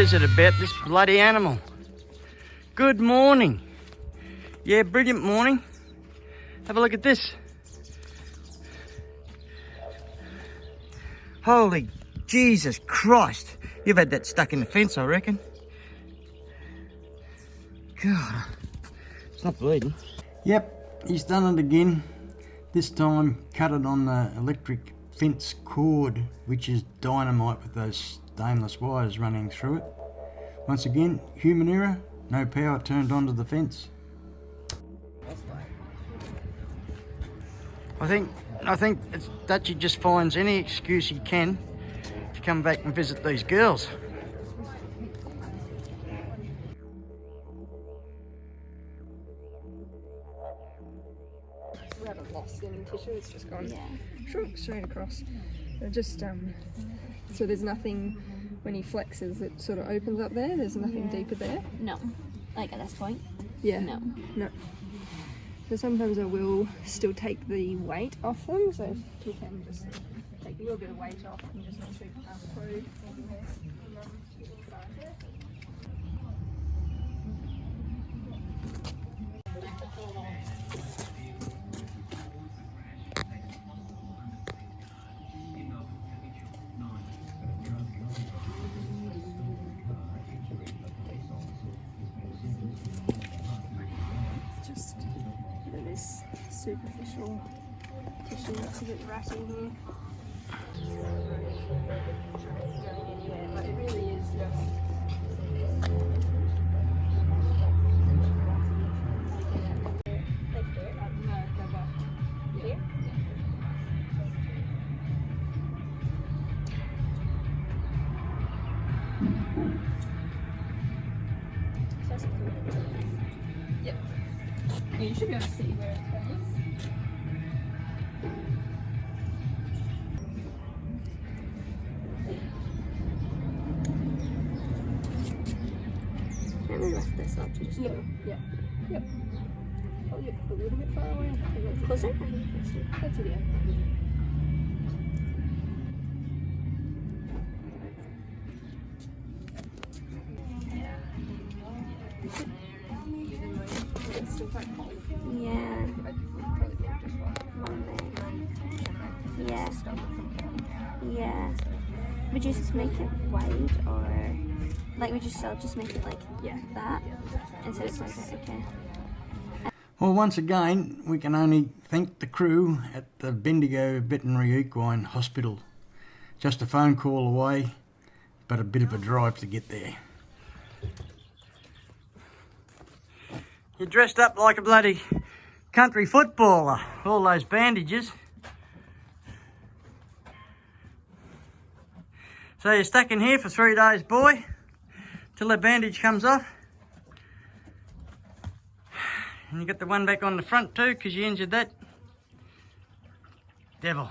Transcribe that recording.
is it about this bloody animal? Good morning. Yeah, brilliant morning. Have a look at this. Holy Jesus Christ. You've had that stuck in the fence, I reckon. God, it's not bleeding. Yep, he's done it again. This time cut it on the electric fence cord, which is dynamite with those stainless wires running through it. Once again, human error, no power turned onto the fence. I think Dutchy just finds any excuse he can to come back and visit these girls. We haven't lost any tissue, it's just gone shrunk straight across. It just so there's nothing, when he flexes it sort of opens up there, there's nothing deeper there? No. Like at this point? Yeah. No. So sometimes I will still take the weight off them, so if you can just take a little bit of weight off and just make sure you pass through. Just this superficial tissue that's a bit ratty here. Going anywhere, but it really is just. Let's do it. No, go back. Here. Yep. Yeah, you should be able to see where it's going. Let me lift this up to just Yep. Oh, you're a little bit far away. closer. That's it, yeah. It's still quite cold. Yeah. Yeah. Yeah. Would you just make it wide, or like would you still just make it like that instead of closer? Okay. Well, once again, we can only thank the crew at the Bendigo Veterinary Equine Hospital. Just a phone call away, but a bit of a drive to get there. You're dressed up like a bloody country footballer, all those bandages. So you're stuck in here for 3 days, boy, till the bandage comes off. And you got the one back on the front too, because you injured that devil.